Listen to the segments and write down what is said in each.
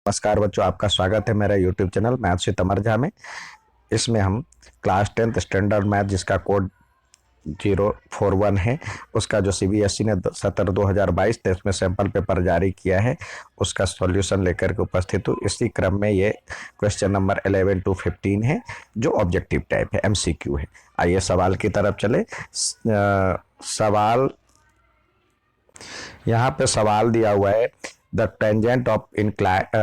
नमस्कार बच्चों, आपका स्वागत है मेरा यूट्यूब चैनल मैथ विद अमर झा में। इसमें हम क्लास 10th स्टैंडर्ड मैथ जिसका कोड 041 है, उसका जो सीबीएसई ने 17/2022 टेस्ट में सैंपल पेपर जारी किया है, उसका सॉल्यूशन लेकर के उपस्थित हूँ। इसी क्रम में ये क्वेश्चन नंबर 11 to 15 है, जो ऑब्जेक्टिव टाइप है, एमसीक्यू है। आइए सवाल की तरफ चले। सवाल यहाँ पे सवाल दिया हुआ है, the tangent of inclined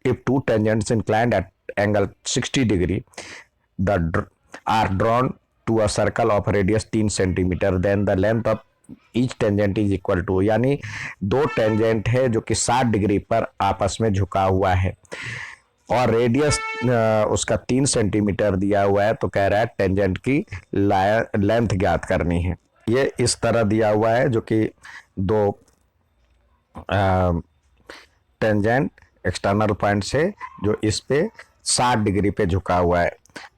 if two tangents inclined at angle 60 degree the are drawn to a circle of radius 3 centimetre, then the length of each tangent is equal to, यानी दो टेंजेंट है जो कि 60 डिग्री पर आपस में झुका हुआ है और रेडियस उसका 3 सेंटीमीटर दिया हुआ है। तो कह रहा है टेंजेंट की लेंथ ज्ञात करनी है। ये इस तरह दिया हुआ है जो कि दो टेंजेंट एक्सटर्नल पॉइंट से जो इस पे 60 डिग्री पे झुका हुआ है।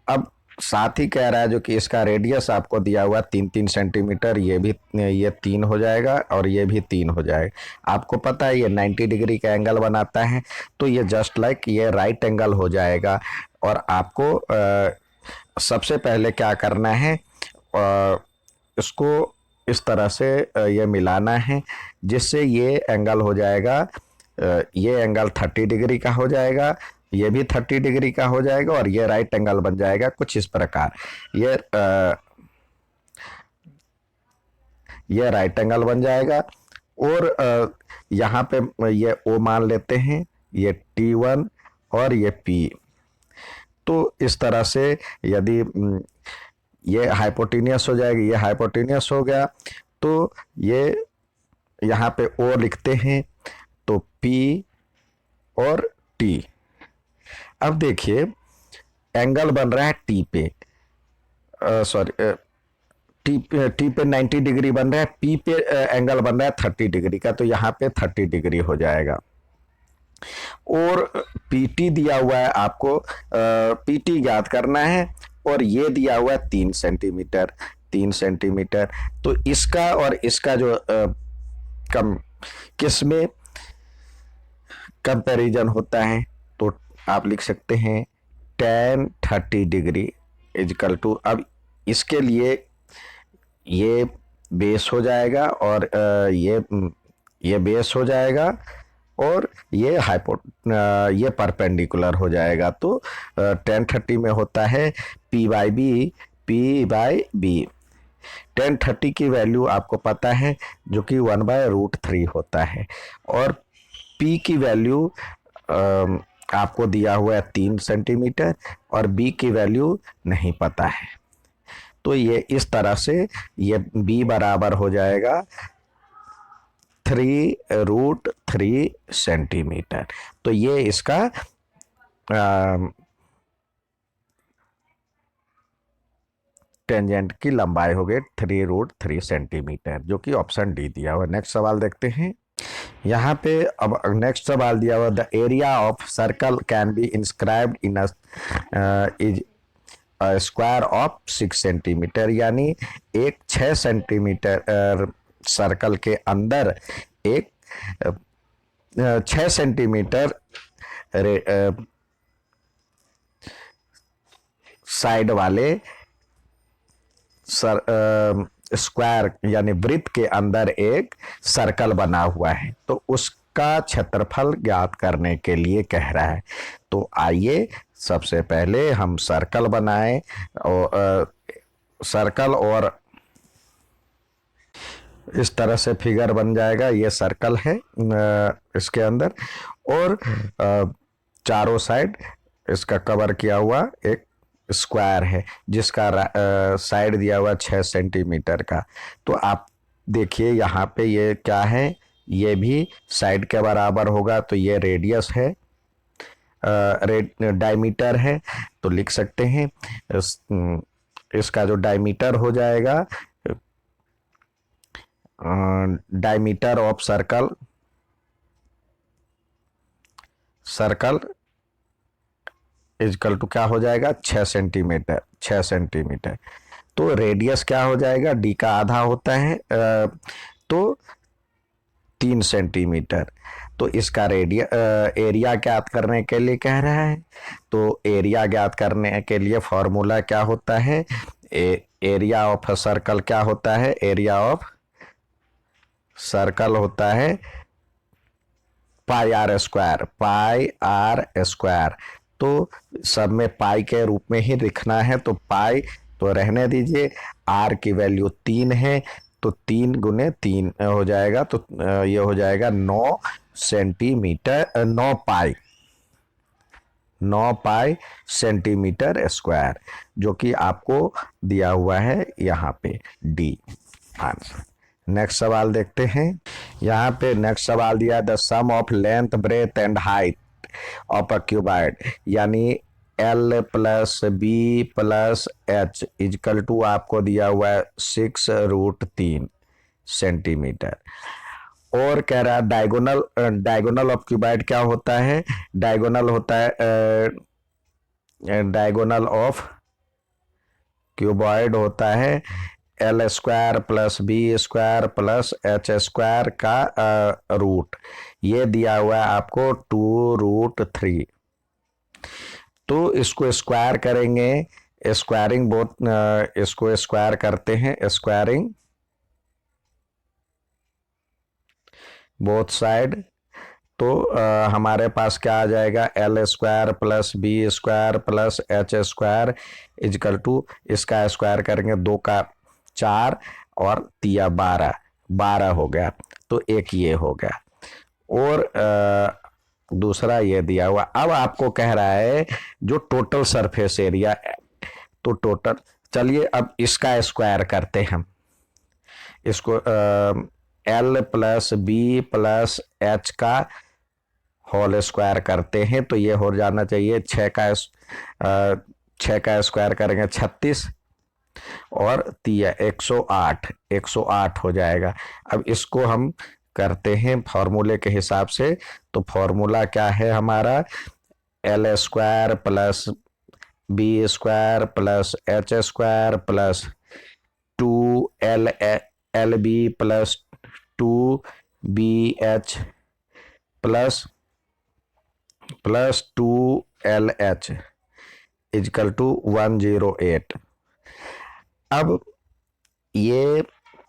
अब साथ ही कह रहा है जो कि इसका रेडियस आपको दिया हुआ 3-3 सेंटीमीटर, ये 3 हो जाएगा और ये भी 3 हो जाएगा। आपको पता है ये 90 डिग्री का एंगल बनाता है, तो ये जस्ट लाइक ये राइट एंगल हो जाएगा। और आपको सबसे पहले क्या करना है, इसको इस तरह से ये मिलाना है जिससे ये एंगल हो जाएगा, ये एंगल 30 डिग्री का हो जाएगा, ये भी 30 डिग्री का हो जाएगा और ये राइट एंगल बन जाएगा कुछ इस प्रकार। ये राइट एंगल बन जाएगा। और यहाँ पे ये ओ मान लेते हैं, ये T1 और ये P। तो इस तरह से यदि ये हाइपोटेनियस हो जाएगी, ये हाइपोटेनियस हो गया, तो ये यहाँ पे ओ लिखते हैं, तो P और T। अब देखिए एंगल बन रहा है टी पे, सॉरी टी पे 90 डिग्री बन रहा है, पी पे एंगल बन रहा है 30 डिग्री का, तो यहाँ पे 30 डिग्री हो जाएगा। और पीटी दिया हुआ है आपको, पीटी ज्ञात करना है और ये दिया हुआ है 3 सेंटीमीटर, 3 सेंटीमीटर। तो इसका और इसका जो कम किसमें कंपैरिजन होता है, तो आप लिख सकते हैं tan 30 डिग्री इजकल टू, अब इसके लिए ये बेस हो जाएगा और ये बेस हो जाएगा और ये परपेंडिकुलर हो जाएगा। तो tan 30 में होता है P/B। tan 30 की वैल्यू आपको पता है जो कि 1/√3 होता है और P की वैल्यू आपको दिया हुआ है 3 सेंटीमीटर और B की वैल्यू नहीं पता है। तो ये इस तरह से ये B बराबर हो जाएगा 3√3 सेंटीमीटर। तो ये इसका टेंजेंट की लंबाई हो गई 3√3 सेंटीमीटर, जो कि ऑप्शन डी दिया हुआ। नेक्स्ट सवाल देखते हैं। यहाँ पे अब नेक्स्ट सवाल दिया हुआ, the area of circle can be inscribed in is square of 6 centimetre, यानी एक 6 सेंटीमीटर सर्कल के अंदर एक 6 सेंटीमीटर साइड वाले स्क्वायर यानी वृत्त के अंदर एक सर्कल बना हुआ है, तो उसका क्षेत्रफल ज्ञात करने के लिए कह रहा है। तो आइए सबसे पहले हम सर्कल बनाएं और सर्कल, और इस तरह से फिगर बन जाएगा। ये सर्कल है इसके अंदर और चारों साइड इसका कवर किया हुआ एक स्क्वायर है जिसका साइड दिया हुआ 6 सेंटीमीटर का। तो आप देखिए यहाँ पे ये क्या है, ये भी साइड के बराबर होगा, तो ये रेडियस है, डायमीटर है। तो लिख सकते हैं इसका जो डायमीटर हो जाएगा, diameter of circle is equal to क्या हो जाएगा 6 सेंटीमीटर, 6 सेंटीमीटर। तो रेडियस क्या हो जाएगा, डी का आधा होता है, तो 3 सेंटीमीटर। तो इसका एरिया ज्ञात करने के लिए कह रहा है। तो एरिया ज्ञात करने के लिए फॉर्मूला क्या होता है, एरिया ऑफ सर्कल क्या होता है, एरिया ऑफ सर्कल होता है pi r square, pi r square. तो सब में पाई के रूप में ही लिखना है, तो पाई तो रहने दीजिए, आर की वैल्यू 3 है, तो 3 × 3 हो जाएगा, तो ये हो जाएगा 9 सेंटीमीटर, 9 पाई सेंटीमीटर स्क्वायर, जो कि आपको दिया हुआ है यहाँ पे डी आंसर। नेक्स्ट सवाल देखते हैं। यहाँ पे नेक्स्ट सवाल दिया, the sum of length breadth and height of a cuboid, यानी L plus B plus H is equal to आपको दिया हुआ है 6√3 सेंटीमीटर। और कह रहा है डायगोनल ऑफ क्यूबॉइड क्या होता है, डायगोनल होता है, डायगोनल ऑफ क्यूबॉइड होता है L square plus B square plus H square का रूट, ये दिया हुआ है आपको 2√3। तो इसको स्क्वायर करेंगे, स्क्वायरिंग इसको स्क्वायर करते हैं, स्क्वायरिंग बोथ साइड। तो हमारे पास क्या आ जाएगा, L square plus B square plus H square is equal to, इसका स्क्वायर करेंगे 2 का 4 और 3 12 हो गया, तो एक ये हो गया। और दूसरा ये दिया हुआ, अब आपको कह रहा है जो टोटल सरफेस एरिया, तो टोटल, चलिए अब इसका स्क्वायर करते हैं हम, इसको L plus B plus H का होल स्क्वायर करते हैं, तो ये हो जाना चाहिए 6 का स्क्वायर करेंगे 36 और 108 हो जाएगा। अब इसको हम करते हैं फॉर्मूले के हिसाब से, तो फॉर्मूला क्या है हमारा, L square plus B square plus H square plus 2LB plus 2BH plus 2LH is equal to 108। अब ये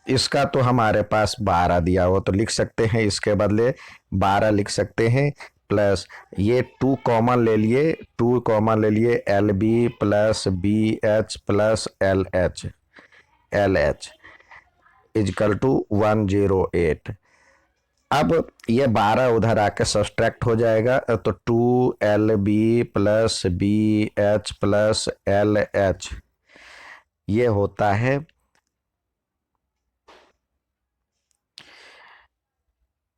इसका तो हमारे पास 12 दिया हुआ, तो लिख सकते हैं इसके बदले 12 लिख सकते हैं, प्लस ये 2 कॉमन ले लिए, 2 कॉमन ले लिए, LB plus BH plus LH is equal to 108। अब ये 12 उधर आके सब्सट्रैक्ट हो जाएगा, तो 2LB plus BH plus LH ये होता है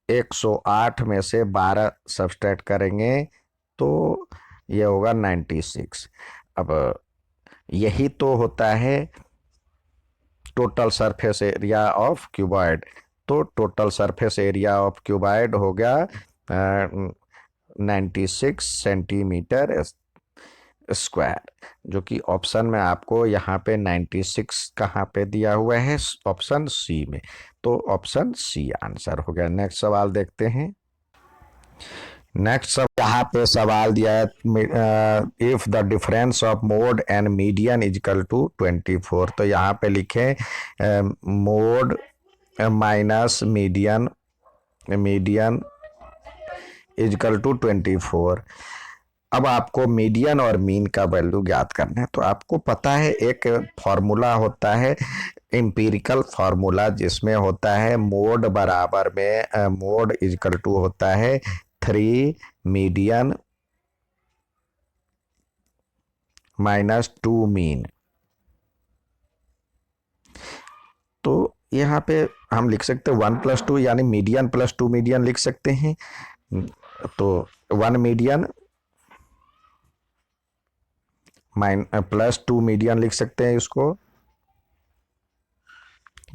108 में से 12 सब्सट्रैक्ट करेंगे तो ये होगा 96। अब यही तो होता है total surface area of cuboid, तो total surface area of cuboid हो गया 96 सेंटीमीटर स्क्वायर, जो कि ऑप्शन में आपको यहाँ पे 96 कहाँ पे दिया हुआ है, ऑप्शन सी में, तो ऑप्शन सी आंसर हो गया। नेक्स्ट सवाल देखते हैं। नेक्स्ट यहाँ पे सवाल दिया है, if the difference of mode and median is equal to 24, तो यहाँ पे लिखे mode minus median is equal to 24। अब आपको मीडियन और मीन का वैल्यू ज्ञात करना है, तो आपको पता है एक फॉर्मूला होता है, एम्पिरिकल फार्मूला, जिसमें होता है मोड बराबर में मोड इजकल टू होता है 3 मीडियन माइनस 2 मीन। तो यहाँ पे हम लिख सकते हैं 1 + 2 यानी मीडियन प्लस 2 मीडियन लिख सकते हैं, तो 1 मीडियन प्लस 2 मीडियन लिख सकते हैं इसको।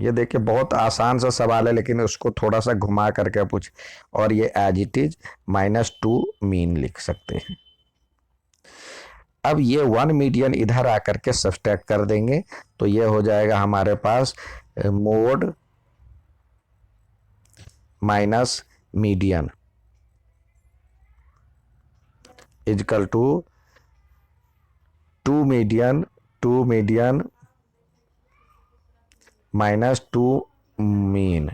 ये देखिए बहुत आसान सा सवाल है, लेकिन उसको थोड़ा सा घुमा करके पूछ, और ये एज इट इज -2 मीन लिख सकते हैं। अब ये 1 मीडियन इधर आकर के सब्सट्रैक्ट कर देंगे, तो ये हो जाएगा हमारे पास mode minus median, is equal to two median minus two mean.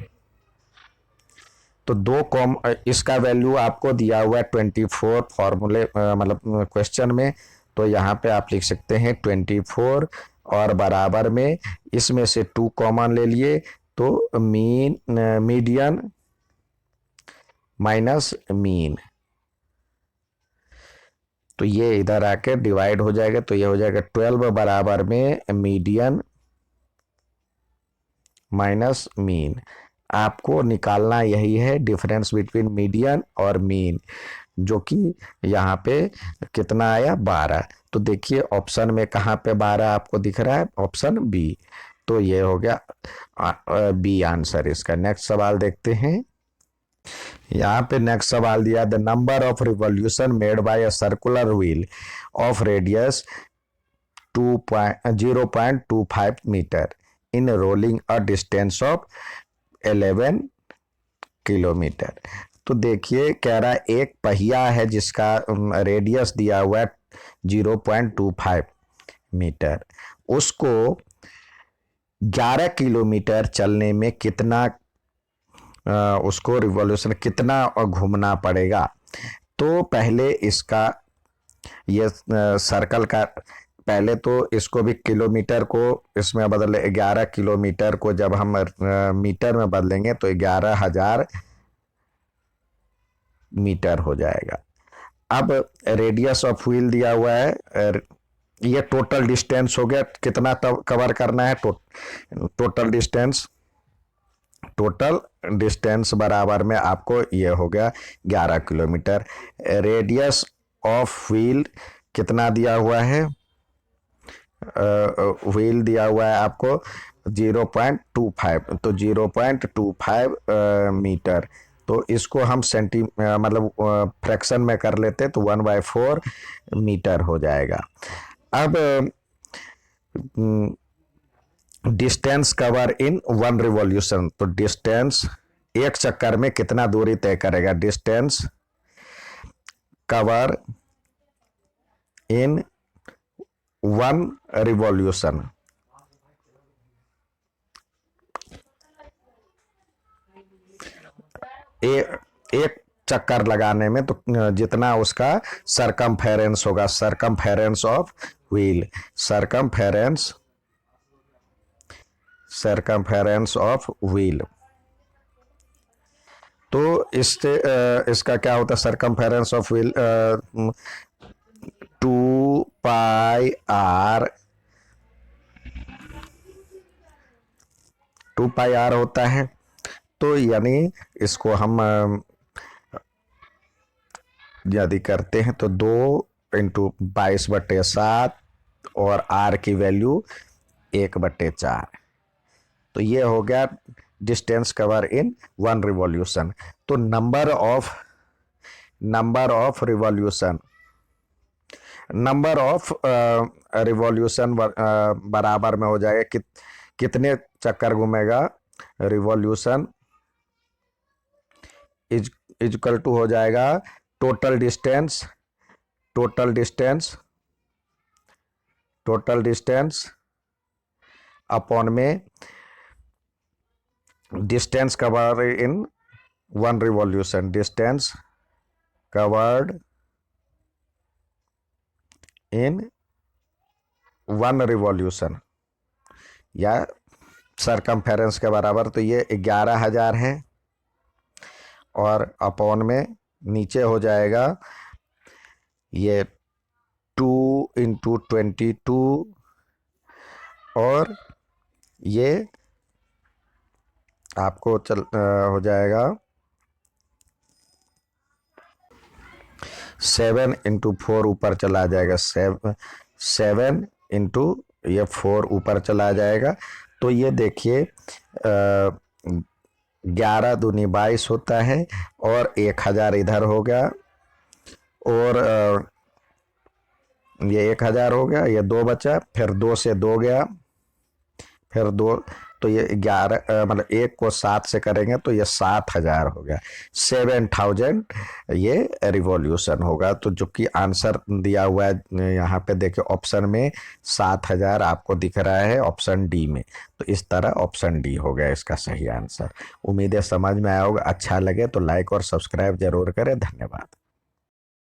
तो दो कॉम इसका वैल्यू आपको दिया हुआ है 24 फॉर्मूले मतलब क्वेश्चन में। तो यहाँ पे आप लिख सकते हैं 24 और बराबर में इसमें से 2 कॉमन ले लिए तो मीडियन माइनस मीन। तो ये इधर आके डिवाइड हो जाएगा तो ये हो जाएगा 12 बराबर में मीडियन माइनस मीन। आपको निकालना यही है डिफरेंस बिटवीन मीडियन और मीन, जो कि यहाँ पे कितना आया 12। तो देखिए ऑप्शन में कहाँ पे 12 आपको दिख रहा है, ऑप्शन बी। तो ये हो गया बी आंसर इसका। नेक्स्ट सवाल देखते हैं। यहाँ पे नेक्स्ट सवाल दिया, the number of revolution made by a circular wheel of radius 0.25 metre in rolling a distance of 11 kilometre. तो देखिए कह रहा है एक पहिया है जिसका रेडियस दिया हुआ है 0.25 मीटर, उसको 11 किलोमीटर चलने में कितना उसको रिवॉल्यूशन कितना घूमना पड़ेगा। तो पहले इसका ये सर्कल का पहले तो इसको भी किलोमीटर को इसमें बदले 11 किलोमीटर को जब हम मीटर में बदलेंगे तो 11,000 मीटर हो जाएगा। अब रेडियस ऑफ व्हील दिया हुआ है, ये टोटल डिस्टेंस हो गया कितना तब कवर करना है। टोटल डिस्टेंस बराबर में आपको ये हो गया 11 किलोमीटर। रेडियस ऑफ व्हील कितना दिया हुआ है, व्हील दिया हुआ है आपको 0.25, तो 0.25 मीटर। तो इसको हम मतलब फ्रैक्शन में कर लेते तो 1/4 मीटर हो जाएगा। अब डिस्टेंस कवर इन 1 रिवॉल्यूशन, तो डिस्टेंस एक चक्कर में कितना दूरी तय करेगा। डिस्टेंस कवर इन 1 रिवॉल्यूशन, एक चक्कर लगाने में तो जितना उसका सरकमफेरेंस होगा, circumference of wheel, circumference of wheel. तो इससे इसका क्या होता है सरकमफेरेंस ऑफ व्हील 2πr होता है। तो यानी इसको हम यदि करते हैं तो 2 × 22/7 और r की वैल्यू 1/4। तो ये हो गया डिस्टेंस कवर इन 1 रिवॉल्यूशन। तो नंबर ऑफ रिवॉल्यूशन बराबर में हो जाएगा कितने चक्कर घूमेगा रिवॉल्यूशन इजकल टू हो जाएगा टोटल डिस्टेंस अपॉन में distance cover in 1 revolution, distance covered in 1 revolution या सरकमफेरेंस के बराबर। तो ये 11,000 है और अपॉन में नीचे हो जाएगा ये 2 × 22 और ये आपको हो जाएगा 7 × 4 ऊपर चला जाएगा, 7 × ये 4 ऊपर चला जाएगा। तो ये देखिए 11 दूनी 22 होता है और 1,000 इधर हो गया और ये 1,000 हो गया, ये 2 बचा, फिर 2 से 2 गया, फिर 2 तो ये 11 मतलब 1 को 7 से करेंगे तो ये 7,000 हो गया, 7,000 ये रिवॉल्यूशन होगा। तो जो कि आंसर दिया हुआ है यहाँ पे देखिए ऑप्शन में 7,000 आपको दिख रहा है ऑप्शन डी में। तो इस तरह ऑप्शन डी हो गया इसका सही आंसर। उम्मीद है समझ में आया होगा। अच्छा लगे तो लाइक और सब्सक्राइब जरूर करें। धन्यवाद।